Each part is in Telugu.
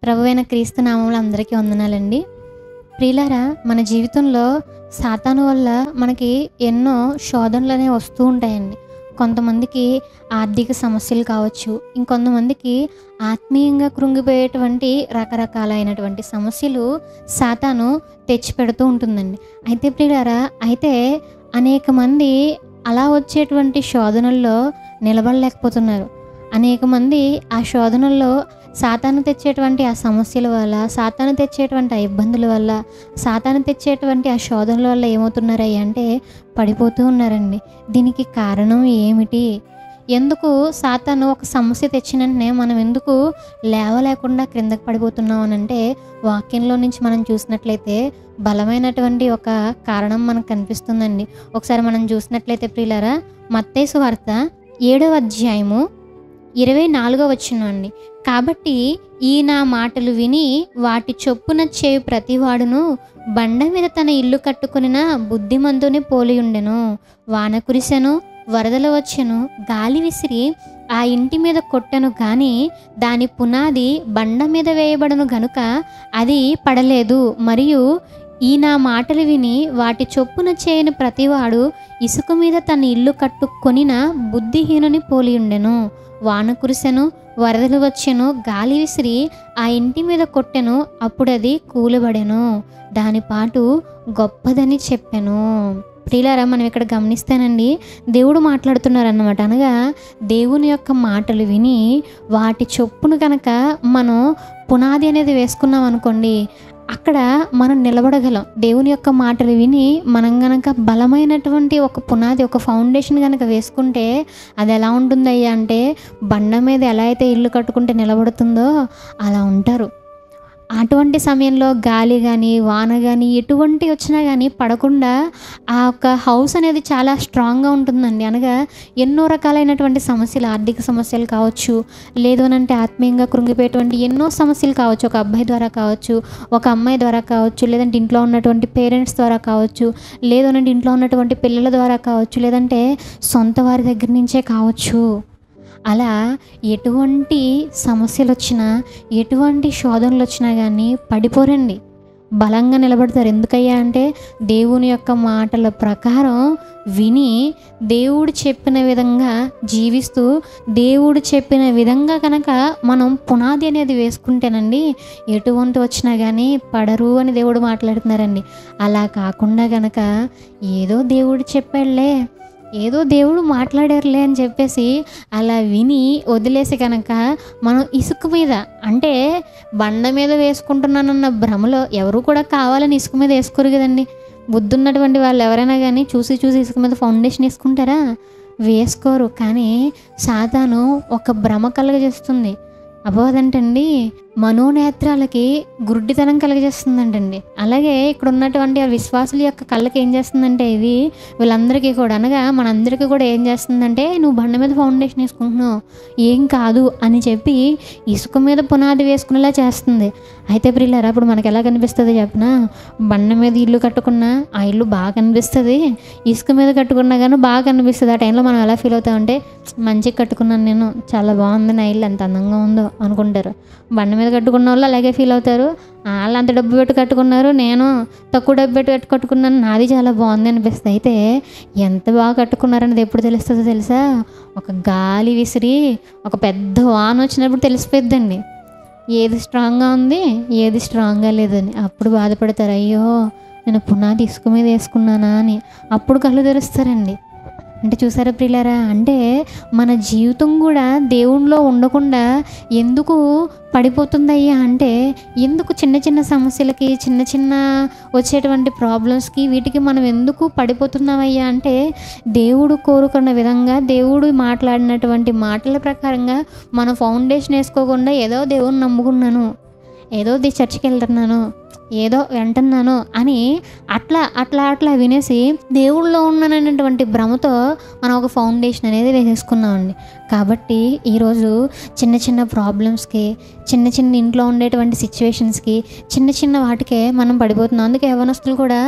ప్రభువైన క్రీస్తు నామములో అందరికీ వందనాలండి. ప్రియులారా, మన జీవితంలో సాతాను వల్ల మనకి ఎన్నో శోధనలనేవి వస్తూ ఉంటాయండి. కొంతమందికి ఆర్థిక సమస్యలు కావచ్చు, ఇంకొంతమందికి ఆత్మీయంగా కృంగిపోయేటువంటి రకరకాలైనటువంటి సమస్యలు సాతాను తెచ్చిపెడుతూ ఉంటుందండి. అయితే ప్రియులారా, అనేక మంది అలా వచ్చేటువంటి శోధనల్లో నిలబడలేకపోతున్నారు. అనేక మంది ఆ శోధనల్లో సాతాను తెచ్చేటువంటి ఆ సమస్యల వల్ల, సాతాను తెచ్చేటువంటి ఆ ఇబ్బందుల వల్ల, సాతాను తెచ్చేటువంటి ఆ శోధనల వల్ల ఏమవుతున్నారయ్యా అంటే పడిపోతూ ఉన్నారండి. దీనికి కారణం ఏమిటి? ఎందుకు సాతాను ఒక సమస్య తెచ్చిన వెంటనే మనం ఎందుకు లేవలేకుండా క్రిందకు పడిపోతున్నాం అని అంటే, వాక్యంలో నుంచి మనం చూసినట్లయితే బలమైనటువంటి ఒక కారణం మనకు కనిపిస్తుందండి. ఒకసారి మనం చూసినట్లయితే ప్రియులారా, మత్తయి సువార్త 7వ అధ్యాయము 24వ వచనం అండి. కాబట్టి ఈ నా మాటలు విని వాటి చొప్పున చేయు ప్రతివాడును బండ మీద తన ఇల్లు కట్టుకొనిన బుద్ధిమంతుని పోలి ఉండెను. వాన కురిసెను, వరదలు వచ్చెను, గాలి విసిరి ఆ ఇంటి మీద కొట్టెను, కానీ దాని పునాది బండ మీద వేయబడను గనుక అది పడలేదు. మరియు ఈ నా మాటలు విని వాటి చొప్పున చేయని ప్రతివాడు ఇసుక మీద తన ఇల్లు కట్టుకొనిన బుద్ధిహీనుని పోలి ఉండెను. వాన కురిసెను, వరదలు వచ్చెను, గాలి విసిరి ఆ ఇంటి మీద కొట్టెను, అప్పుడు అది కూలబడెను, దాని పాటు గొప్పదని చెప్పెను. ప్రియులారా, మనం ఇక్కడ గమనిస్తానండి, దేవుడు మాట్లాడుతున్నారన్నమాట. అనగా దేవుని యొక్క మాటలు విని వాటి చొప్పున కనుక మనం పునాది అనేది వేసుకున్నాం అనుకోండి, అక్కడ మనం నిలబడగలం. దేవుని యొక్క మాటలు విని మనం కనుక బలమైనటువంటి ఒక పునాది, ఒక ఫౌండేషన్ కనుక వేసుకుంటే అది ఎలా ఉంటుందయ్యా అంటే, బండ మీద ఎలా అయితే ఇల్లు కట్టుకుంటే నిలబడుతుందో అలా ఉంటారు. అటువంటి సమయంలో గాలి కానీ, వాన కానీ, ఎటువంటి వచ్చినా కానీ పడకుండా ఆ యొక్క హౌస్ అనేది చాలా స్ట్రాంగ్గా ఉంటుందండి. అనగా ఎన్నో రకాలైనటువంటి సమస్యలు, ఆర్థిక సమస్యలు కావచ్చు, లేదు అనంటే ఆత్మీయంగా కృంగిపోయేటువంటి ఎన్నో సమస్యలు కావచ్చు. ఒక అబ్బాయి ద్వారా కావచ్చు, ఒక అమ్మాయి ద్వారా కావచ్చు, లేదంటే ఇంట్లో ఉన్నటువంటి పేరెంట్స్ ద్వారా కావచ్చు, లేదు అనంటే ఇంట్లో ఉన్నటువంటి పిల్లల ద్వారా కావచ్చు, లేదంటే సొంత వారి దగ్గర నుంచే కావచ్చు. అలా ఎటువంటి సమస్యలు వచ్చినా, ఎటువంటి శోధనలు వచ్చినా కానీ పడిపోరండి, బలంగా నిలబడతారు. ఎందుకయ్యా అంటే దేవుని యొక్క మాటల ప్రకారం విని, దేవుడు చెప్పిన విధంగా జీవిస్తూ, దేవుడు చెప్పిన విధంగా కనుక మనం పునాది అనేది వేసుకుంటేనండి ఎటువంటి వచ్చినా కానీ పడరు అని దేవుడు మాట్లాడుతున్నారండి. అలా కాకుండా కనుక ఏదో దేవుడు చెప్పాడులే, ఏదో దేవుడు మాట్లాడారులే అని చెప్పేసి అలా విని వదిలేసి కనుక మనం ఇసుక మీద, అంటే బండ మీద వేసుకుంటున్నానన్న భ్రమలో, ఎవరు కూడా కావాలని ఇసుక మీద వేసుకోరు కదండి. బుద్ధి ఉన్నటువంటి వాళ్ళు ఎవరైనా కానీ చూసి ఇసుక మీద ఫౌండేషన్ వేసుకుంటారా? వేసుకోరు. కానీ సాతాను ఒక భ్రమ కలుగజేస్తుంది. అబోధంటండి మనోనేత్రాలకి గుడ్డితనం కలిగజేస్తుందంటండి. అలాగే ఇక్కడ ఉన్నటువంటి ఆ విశ్వాసుల యొక్క కళ్ళకి ఏం చేస్తుందంటే ఇది వీళ్ళందరికీ కూడా, అనగా మనందరికీ కూడా ఏం చేస్తుందంటే, నువ్వు బండ మీద ఫౌండేషన్ వేసుకుంటున్నావు, ఏం కాదు అని చెప్పి ఇసుక మీద పునాది వేసుకునేలా చేస్తుంది. అయితే ప్రియులారా, అప్పుడు మనకు ఎలా కనిపిస్తుంది చెప్పిన? బండ మీద ఇల్లు కట్టుకున్నా ఆ ఇల్లు బాగా కనిపిస్తుంది, ఇసుక మీద కట్టుకున్నా కానీ బాగా కనిపిస్తుంది. ఆ టైంలో మనం ఎలా ఫీల్ అవుతామంటే, మంచిగా కట్టుకున్నాను నేను, చాలా బాగుంది నా ఇల్లు, ఎంత అందంగా ఉందో అనుకుంటారు. బండ మీద కట్టుకున్న వాళ్ళు అలాగే ఫీల్ అవుతారు. వాళ్ళు అంత డబ్బు పెట్టి కట్టుకున్నారు, నేను తక్కువ డబ్బు పెట్టి కట్టుకున్నాను, నాది చాలా బాగుంది అనిపిస్తుంది. అయితే ఎంత బాగా కట్టుకున్నారనేది ఎప్పుడు తెలుస్తుందో తెలుసా? ఒక గాలి విసిరి ఒక పెద్ద వాన వచ్చినప్పుడు తెలిసిపోద్దండి ఏది స్ట్రాంగ్గా ఉంది, ఏది స్ట్రాంగ్గా లేదని. అప్పుడు బాధపడతారు, అయ్యో నేను పునాది ఇసుక మీద వేసుకున్నానా అని. అప్పుడు కళ్ళు తెరుస్తారండి. అంటే చూసారా ప్రియులారా, అంటే మన జీవితం కూడా దేవునిలో ఉండకుండా ఎందుకు పడిపోతుందయ్యా అంటే, ఎందుకు చిన్న సమస్యలకి, చిన్న వచ్చేటువంటి ప్రాబ్లమ్స్కి, వీటికి మనం ఎందుకు పడిపోతున్నామయ్యా అంటే, దేవుడు కోరుకున్న విధంగా, దేవుడు మాట్లాడినటువంటి మాటల ప్రకారంగా మనం ఫౌండేషన్ వేసుకోకుండా ఏదో దేవుని నమ్ముకున్నాను, ఏదో చర్చికి వెళ్తున్నాను, ఏదో వింటున్నాను అని అట్లా అట్లా అట్లా వినేసి దేవుళ్ళో ఉన్నాననేటువంటి భ్రమతో మనం ఒక ఫౌండేషన్ అనేది వేసేసుకున్నామండి. కాబట్టి ఈరోజు చిన్న చిన్న ప్రాబ్లమ్స్కి, చిన్న చిన్న ఇంట్లో ఉండేటువంటి సిచ్యువేషన్స్కి, చిన్న చిన్న వాటికే మనం పడిపోతున్నాం. అందుకే యవ్వనస్తులు కూడా,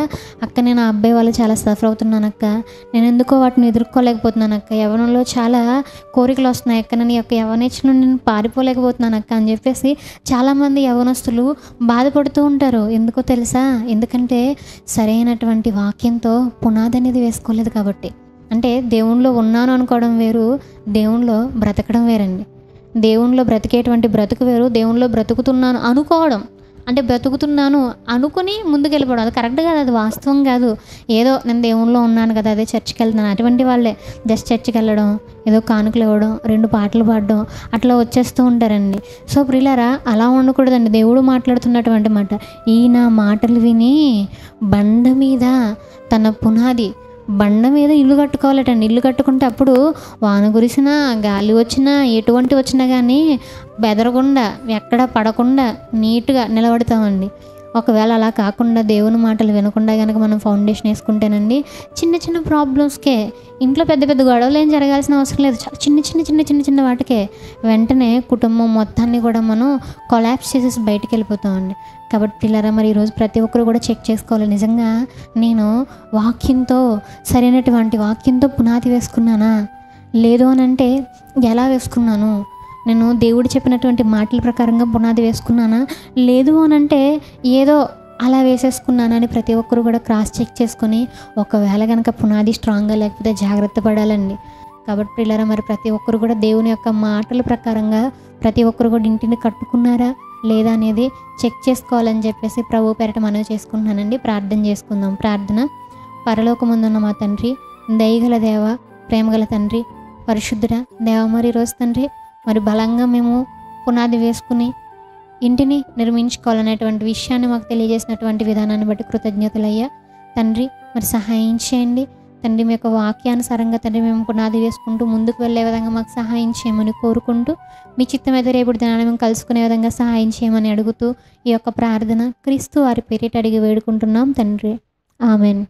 అక్క నేను ఆ అబ్బాయి వల్ల చాలా సఫర్ అవుతున్నాను అక్క, నేను ఎందుకో వాటిని ఎదుర్కోలేకపోతున్నాను అక్క, యవ్వనంలో చాలా కోరికలు వస్తున్నాయి అక్క, నేను ఈ యొక్క యవ్వనేచ్ఛ నుండి నేను పారిపోలేకపోతున్నాను అక్క అని చెప్పేసి చాలామంది యవ్వనస్తులు బాధపడుతూ ఉంటారు. ఎందుకో తెలుసా? ఎందుకంటే సరైనటువంటి వాక్యంతో పునాది అనేది వేసుకోలేదు కాబట్టి. అంటే దేవునిలో ఉన్నాను అనుకోవడం వేరు, దేవునిలో బ్రతకడం వేరండి. దేవునిలో బ్రతికేటువంటి బ్రతుకు వేరు, దేవునిలో బ్రతుకుతున్నాను అనుకోవడం. అంటే బ్రతుకుతున్నాను అనుకుని ముందుకు వెళ్ళిపోవడం, అది కరెక్ట్ కాదు, అది వాస్తవం కాదు. ఏదో నేను దేవునిలో ఉన్నాను కదా, అదే చర్చికి వెళ్తున్నాను, అటువంటి వాళ్ళే జస్ట్ చర్చికి వెళ్ళడం, ఏదో కానుకలు ఇవ్వడం, 2 పాటలు పాడడం, అట్లా వచ్చేస్తూ ఉంటారండి. సో ప్రియులారా, అలా ఉండకూడదండి. దేవుడు మాట్లాడుతున్నటువంటి మాట, ఈయన మాటలు విని బండ మీద తన పునాది, బండ మీద ఇల్లు కట్టుకోవాలటండి. ఇల్లు కట్టుకుంటే అప్పుడు వాన కురిసినా, గాలి వచ్చినా, ఎటువంటి వచ్చినా కానీ బెదరకుండా, ఎక్కడ పడకుండా నీట్గా నిలబడతామండి. ఒకవేళ అలా కాకుండా దేవుని మాటలు వినకుండా కనుక మనం ఫౌండేషన్ వేసుకుంటేనండి, చిన్న చిన్న ప్రాబ్లమ్స్కే, ఇంట్లో పెద్ద పెద్ద గొడవలు ఏం జరగాల్సిన అవసరం లేదు, చాలా చిన్న చిన్న చిన్న చిన్న చిన్న వాటికే వెంటనే కుటుంబం మొత్తాన్ని కూడా మనం కొలాప్స్ చేసేసి బయటికి వెళ్ళిపోతామండి. కాబట్టి పిల్లరా, మరి ఈరోజు ప్రతి ఒక్కరు కూడా చెక్ చేసుకోవాలి, నిజంగా నేను వాక్యంతో, సరైనటువంటి వాక్యంతో పునాది వేసుకున్నానా, లేదు అని అంటే ఎలా వేసుకున్నాను, నేను దేవుడు చెప్పినటువంటి మాటల ప్రకారంగా పునాది వేసుకున్నానా, లేదు అని అంటే ఏదో అలా వేసేసుకున్నానని ప్రతి ఒక్కరు కూడా క్రాస్ చెక్ చేసుకొని, ఒకవేళ కనుక పునాది స్ట్రాంగ్గా లేకపోతే జాగ్రత్త పడాలండి. కాబట్టి పిల్లరా, మరి ప్రతి ఒక్కరు కూడా దేవుని యొక్క మాటల ప్రకారంగా ప్రతి ఒక్కరు కూడా ఇంటిని కట్టుకున్నారా లేదా అనేది చెక్ చేసుకోవాలని చెప్పేసి ప్రభు పేరట మనవి చేసుకుంటున్నానండి. ప్రార్థన చేసుకుందాం. ప్రార్థన. పరలోకమందున్న మా తండ్రి, దయగల దేవ, ప్రేమగల తండ్రి, పరిశుద్ధుడ దేవ, మరి ఈరోజు తండ్రి మరి బలంగా మేము పునాది వేసుకుని ఇంటిని నిర్మించుకోవాలనేటువంటి విషయాన్ని మాకు తెలియజేసినటువంటి విధానాన్ని బట్టి కృతజ్ఞతలయ్యా తండ్రి. మరి సహాయం చేయండి తండ్రి, మీ యొక్క వాక్యానుసారంగా తండ్రి మేము పునాది వేసుకుంటూ ముందుకు వెళ్ళే విధంగా మాకు సహాయం చేయమని కోరుకుంటూ, మీ చిత్తం అయితే రేపటి దినాన్ని మేము కలుసుకునే విధంగా సహాయం చేయమని అడుగుతూ ఈ యొక్క ప్రార్థన క్రీస్తు వారి పేరిట అడిగి వేడుకుంటున్నాం తండ్రి. ఆమెన్.